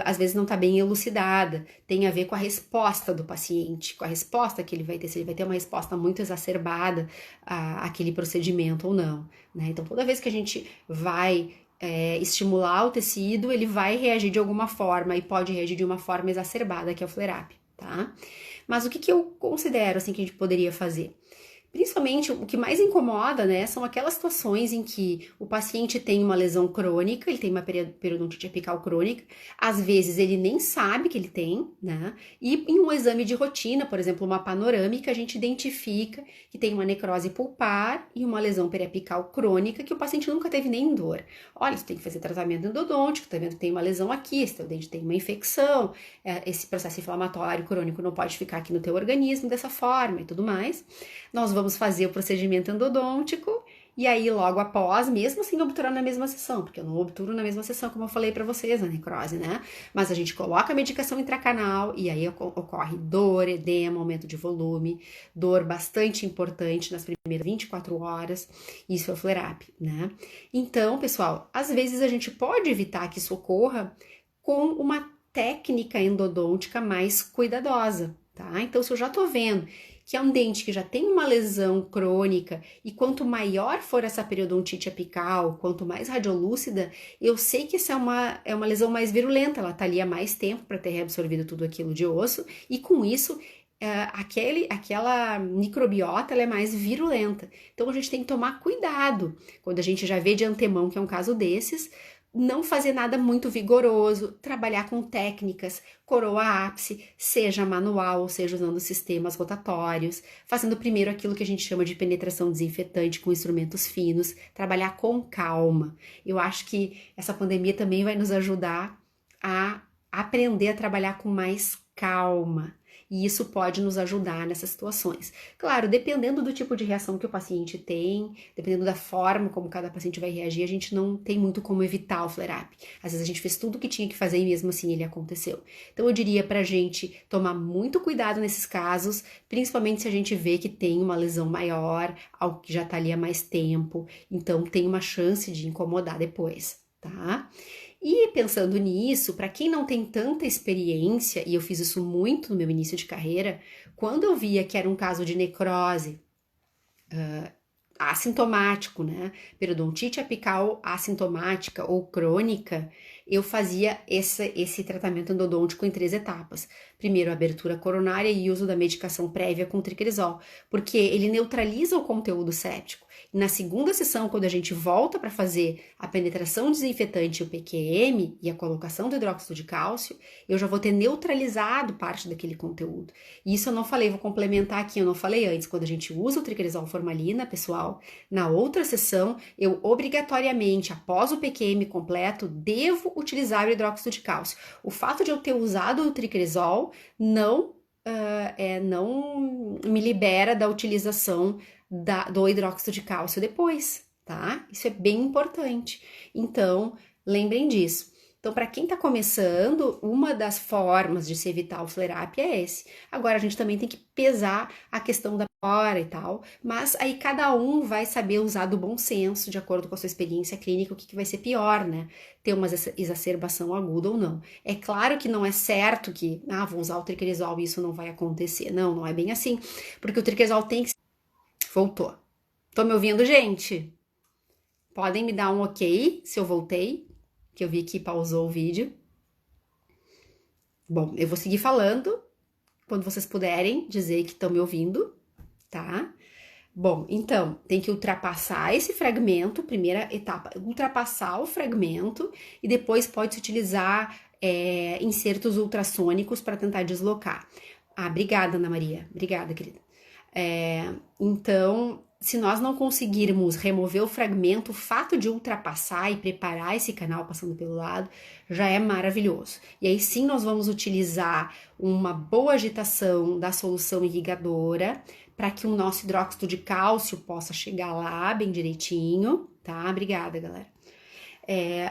às vezes não tá bem elucidada. Tem a ver com a resposta do paciente, com a resposta que ele vai ter, se ele vai ter uma resposta muito exacerbada àquele procedimento ou não, né? Então, toda vez que a gente vai estimular o tecido, ele vai reagir de alguma forma e pode reagir de uma forma exacerbada, que é o flare-up, tá? Mas o que eu considero, assim, que a gente poderia fazer? Principalmente, o que mais incomoda, né, são aquelas situações em que o paciente tem uma lesão crônica, ele tem uma periodontite apical crônica, às vezes ele nem sabe que ele tem, né, e em um exame de rotina, por exemplo, uma panorâmica, a gente identifica que tem uma necrose pulpar e uma lesão periapical crônica que o paciente nunca teve nem dor. Olha, você tem que fazer tratamento endodôntico, tá vendo que tem uma lesão aqui, esse teu dente tem uma infecção, esse processo inflamatório crônico não pode ficar aqui no teu organismo dessa forma e tudo mais. Nós vamos fazer o procedimento endodôntico e aí logo após, mesmo sem obturar na mesma sessão, porque eu não obturo na mesma sessão, como eu falei para vocês, a necrose, né? Mas a gente coloca a medicação intracanal e aí ocorre dor, edema, aumento de volume, dor bastante importante nas primeiras 24 horas, isso é o flare-up, né? Então, pessoal, às vezes a gente pode evitar que isso ocorra com uma técnica endodôntica mais cuidadosa, tá? Então, se eu já tô vendo que é um dente que já tem uma lesão crônica, e quanto maior for essa periodontite apical, quanto mais radiolúcida, eu sei que essa é uma lesão mais virulenta, ela tá ali há mais tempo para ter reabsorvido tudo aquilo de osso, e com isso, aquela microbiota ela é mais virulenta. Então, a gente tem que tomar cuidado, quando a gente já vê de antemão que é um caso desses, não fazer nada muito vigoroso, trabalhar com técnicas, coroa ápice, seja manual, seja usando sistemas rotatórios, fazendo primeiro aquilo que a gente chama de penetração desinfetante com instrumentos finos, trabalhar com calma. Eu acho que essa pandemia também vai nos ajudar a aprender a trabalhar com mais calma e isso pode nos ajudar nessas situações. Claro, dependendo do tipo de reação que o paciente tem, dependendo da forma como cada paciente vai reagir, a gente não tem muito como evitar o flare-up. Às vezes a gente fez tudo o que tinha que fazer e mesmo assim ele aconteceu. Então eu diria pra gente tomar muito cuidado nesses casos, principalmente se a gente vê que tem uma lesão maior, algo que já tá ali há mais tempo, então tem uma chance de incomodar depois, tá? E pensando nisso, para quem não tem tanta experiência, e eu fiz isso muito no meu início de carreira, quando eu via que era um caso de necrose assintomático, né? Periodontite apical assintomática ou crônica, eu fazia esse tratamento endodôntico em 3 etapas. Primeiro, abertura coronária e uso da medicação prévia com tricrisol, porque ele neutraliza o conteúdo séptico. E na segunda sessão, quando a gente volta para fazer a penetração desinfetante, o PQM e a colocação do hidróxido de cálcio, eu já vou ter neutralizado parte daquele conteúdo. E isso eu não falei, vou complementar aqui, eu não falei antes, quando a gente usa o tricrisol formalina, pessoal, na outra sessão, eu obrigatoriamente, após o PQM completo, devo utilizar o hidróxido de cálcio. O fato de eu ter usado o tricrisol não me libera da utilização do hidróxido de cálcio depois, tá? Isso é bem importante. Então, lembrem disso. Então, para quem está começando, uma das formas de se evitar o flare-up é esse. Agora, a gente também tem que pesar a questão da hora e tal, mas aí cada um vai saber usar do bom senso, de acordo com a sua experiência clínica, o que vai ser pior, né? Ter uma exacerbação aguda ou não. É claro que não é certo que, vou usar o tricrisol e isso não vai acontecer. Não, não é bem assim, porque o tricrisol tem que... Voltou. Tô me ouvindo, gente? Podem me dar um ok se eu voltei? Que eu vi que pausou o vídeo. Bom, eu vou seguir falando quando vocês puderem dizer que estão me ouvindo, tá? Bom, então, tem que ultrapassar esse fragmento, primeira etapa, ultrapassar o fragmento e depois pode-se utilizar insertos ultrassônicos para tentar deslocar. Obrigada, Ana Maria. Obrigada, querida. Então, se nós não conseguirmos remover o fragmento, o fato de ultrapassar e preparar esse canal passando pelo lado já é maravilhoso. E aí sim nós vamos utilizar uma boa agitação da solução irrigadora para que o nosso hidróxido de cálcio possa chegar lá bem direitinho, tá? Obrigada, galera.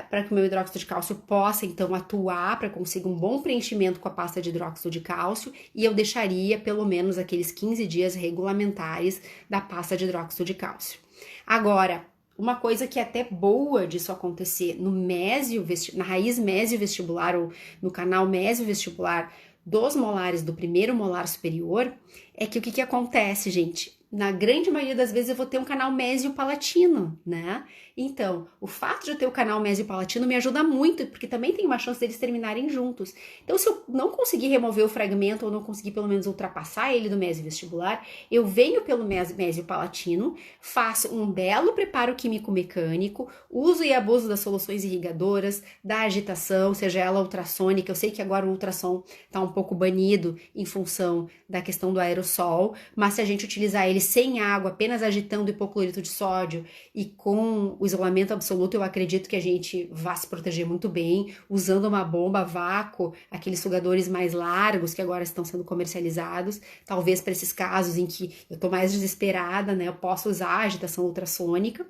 Para que o meu hidróxido de cálcio possa então atuar para conseguir um bom preenchimento com a pasta de hidróxido de cálcio, e eu deixaria pelo menos aqueles 15 dias regulamentares da pasta de hidróxido de cálcio. Agora, uma coisa que é até boa disso acontecer na raiz mesiovestibular ou no canal mesiovestibular dos molares do primeiro molar superior, é que o que acontece, gente? Na grande maioria das vezes eu vou ter um canal mesio-palatino, né? Então, o fato de eu ter o canal mesio-palatino me ajuda muito, porque também tem uma chance deles terminarem juntos. Então, se eu não conseguir remover o fragmento ou não conseguir pelo menos ultrapassar ele do mesio-vestibular, eu venho pelo mesio-palatino, faço um belo preparo químico-mecânico, uso e abuso das soluções irrigadoras, da agitação, seja ela ultrassônica. Eu sei que agora o ultrassom está um pouco banido em função da questão do aerossol, mas se a gente utilizar ele sem água, apenas agitando hipoclorito de sódio e com o isolamento absoluto, eu acredito que a gente vai se proteger muito bem, usando uma bomba a vácuo, aqueles sugadores mais largos que agora estão sendo comercializados, talvez para esses casos em que eu tô mais desesperada, né, eu posso usar a agitação ultrassônica,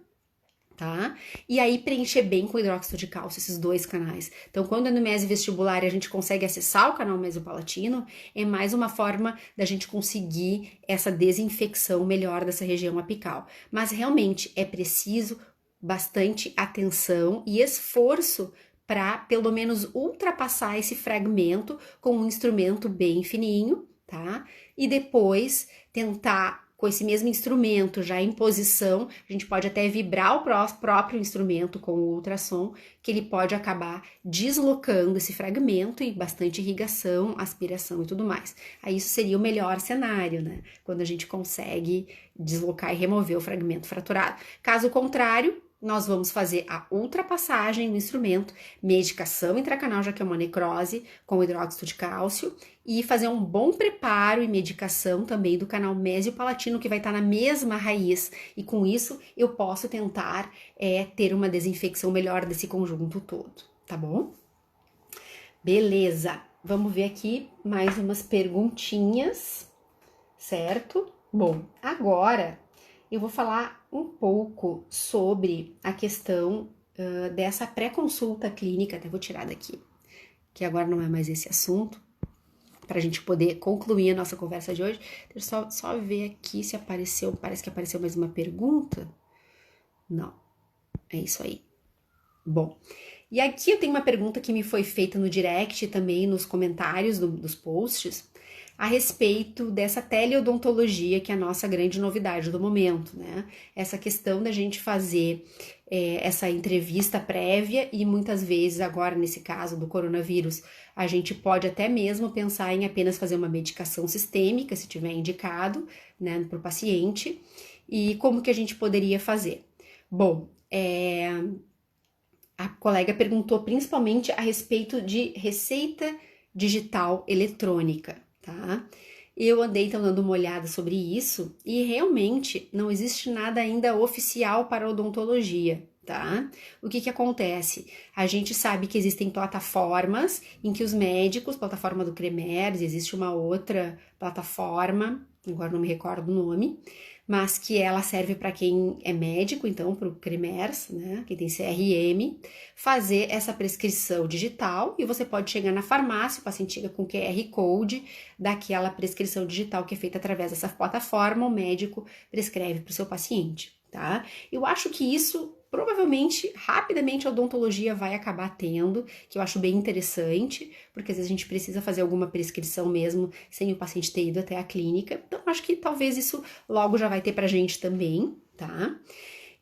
tá? E aí preencher bem com hidróxido de cálcio esses dois canais. Então, quando é no mesio-vestibular e a gente consegue acessar o canal mesio-palatino, é mais uma forma da gente conseguir essa desinfecção melhor dessa região apical. Mas realmente é preciso bastante atenção e esforço para pelo menos ultrapassar esse fragmento com um instrumento bem fininho, tá? E depois tentar, com esse mesmo instrumento já em posição, a gente pode até vibrar o próprio instrumento com o ultrassom, que ele pode acabar deslocando esse fragmento e bastante irrigação, aspiração e tudo mais. Aí isso seria o melhor cenário, né? Quando a gente consegue deslocar e remover o fragmento fraturado. Caso contrário, nós vamos fazer a ultrapassagem do instrumento, medicação intracanal, já que é uma necrose, com hidróxido de cálcio, e fazer um bom preparo e medicação também do canal mesio-palatino, que vai estar na mesma raiz, e com isso eu posso tentar ter uma desinfecção melhor desse conjunto todo, tá bom? Beleza! vamos ver aqui mais umas perguntinhas, certo? Bom, agora eu vou falar um pouco sobre a questão dessa pré-consulta clínica. Até vou tirar daqui, que agora não é mais esse assunto, para a gente poder concluir a nossa conversa de hoje. Deixa eu só ver aqui se apareceu, parece que apareceu mais uma pergunta. Não, é isso aí. Bom, e aqui eu tenho uma pergunta que me foi feita no direct e também nos comentários dos posts a respeito dessa teleodontologia, que é a nossa grande novidade do momento, né? Essa questão da gente fazer essa entrevista prévia e muitas vezes, agora nesse caso do coronavírus, a gente pode até mesmo pensar em apenas fazer uma medicação sistêmica, se tiver indicado, né, para o paciente. E como que a gente poderia fazer? Bom, a colega perguntou principalmente a respeito de receita digital eletrônica, tá? Eu andei então dando uma olhada sobre isso e realmente não existe nada ainda oficial para odontologia, tá? O que acontece? A gente sabe que existem plataformas em que os médicos, plataforma do Cremers, existe uma outra plataforma, agora não me recordo o nome, mas que ela serve para quem é médico, então para o Cremers, né, quem tem CRM, fazer essa prescrição digital e você pode chegar na farmácia, o paciente chega com QR Code daquela prescrição digital que é feita através dessa plataforma, o médico prescreve para o seu paciente, tá? Eu acho que isso provavelmente, rapidamente, a odontologia vai acabar tendo, que eu acho bem interessante, porque às vezes a gente precisa fazer alguma prescrição mesmo, sem o paciente ter ido até a clínica. Então, acho que talvez isso logo já vai ter pra gente também, tá?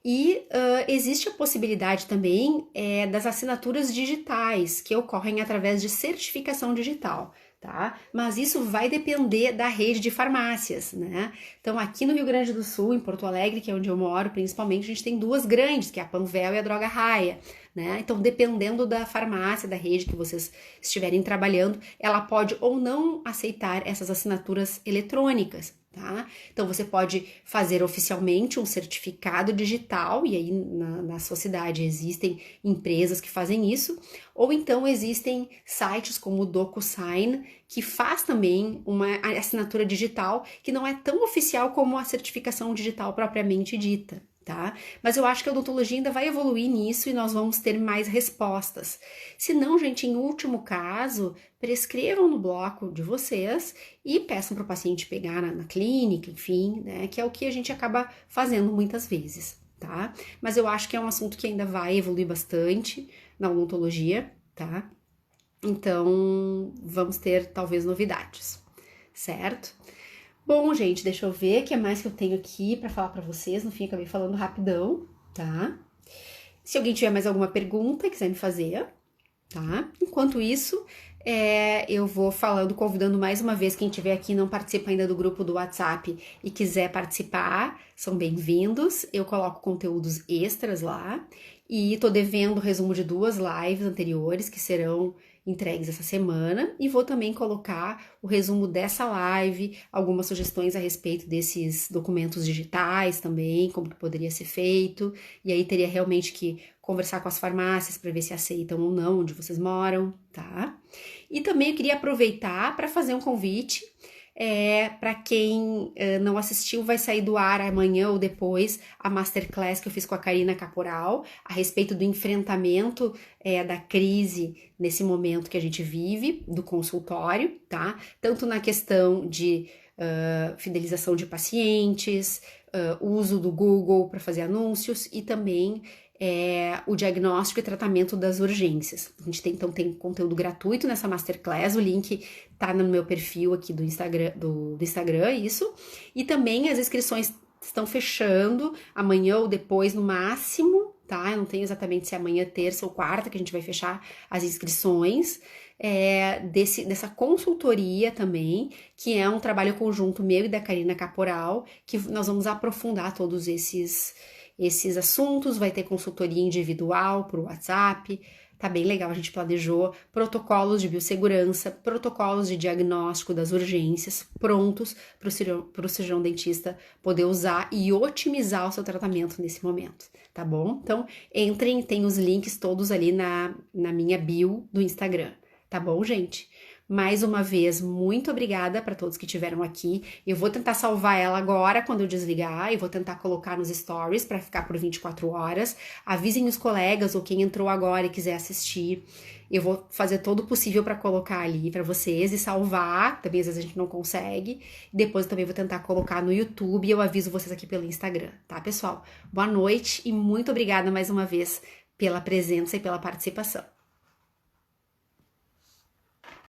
E existe a possibilidade também das assinaturas digitais, que ocorrem através de certificação digital, tá? Mas isso vai depender da rede de farmácias, né? Então, aqui no Rio Grande do Sul, em Porto Alegre, que é onde eu moro, principalmente, a gente tem duas grandes, que é a Panvel e a Droga Raia, né? Então, dependendo da farmácia, da rede que vocês estiverem trabalhando, ela pode ou não aceitar essas assinaturas eletrônicas, tá? Então, você pode fazer oficialmente um certificado digital, e aí na sua cidade existem empresas que fazem isso, ou então existem sites como o DocuSign, que faz também uma assinatura digital que não é tão oficial como a certificação digital propriamente dita, tá? Mas eu acho que a odontologia ainda vai evoluir nisso e nós vamos ter mais respostas. Se não, gente, em último caso, prescrevam no bloco de vocês e peçam para o paciente pegar na clínica, enfim, né? Que é o que a gente acaba fazendo muitas vezes, tá? Mas eu acho que é um assunto que ainda vai evoluir bastante na odontologia, tá? Então, vamos ter talvez novidades, certo? Bom, gente, deixa eu ver o que é mais que eu tenho aqui para falar para vocês. No fim, acabei falando rapidão, tá? Se alguém tiver mais alguma pergunta, quiser me fazer, tá? Enquanto isso, eu vou falando, convidando mais uma vez quem estiver aqui e não participa ainda do grupo do WhatsApp e quiser participar, são bem-vindos. Eu coloco conteúdos extras lá e tô devendo o resumo de 2 lives anteriores que serão entregues essa semana e vou também colocar o resumo dessa live, algumas sugestões a respeito desses documentos digitais também, como que poderia ser feito, e aí teria realmente que conversar com as farmácias para ver se aceitam ou não onde vocês moram, tá? E também eu queria aproveitar para fazer um convite para quem não assistiu, vai sair do ar amanhã ou depois a Masterclass que eu fiz com a Karina Caporal a respeito do enfrentamento da crise nesse momento que a gente vive, do consultório, tá? Tanto na questão de fidelização de pacientes, uso do Google para fazer anúncios e também o diagnóstico e tratamento das urgências. A gente tem conteúdo gratuito nessa Masterclass, o link tá no meu perfil aqui do Instagram, do Instagram, isso. E também as inscrições estão fechando amanhã ou depois no máximo, tá? Eu não tenho exatamente se é amanhã, terça ou quarta que a gente vai fechar as inscrições. Dessa consultoria também, que é um trabalho conjunto meu e da Karina Caporal, que nós vamos aprofundar todos esses assuntos, vai ter consultoria individual por WhatsApp, tá bem legal, a gente planejou protocolos de biossegurança, protocolos de diagnóstico das urgências prontos para o cirurgião dentista poder usar e otimizar o seu tratamento nesse momento, tá bom? Então, entrem, tem os links todos ali na minha bio do Instagram, tá bom, gente? Mais uma vez, muito obrigada para todos que estiveram aqui. Eu vou tentar salvar ela agora quando eu desligar e vou tentar colocar nos stories para ficar por 24 horas. Avisem os colegas ou quem entrou agora e quiser assistir. Eu vou fazer todo o possível para colocar ali para vocês e salvar. Também às vezes a gente não consegue. Depois eu também vou tentar colocar no YouTube e eu aviso vocês aqui pelo Instagram, tá, pessoal? Boa noite e muito obrigada mais uma vez pela presença e pela participação.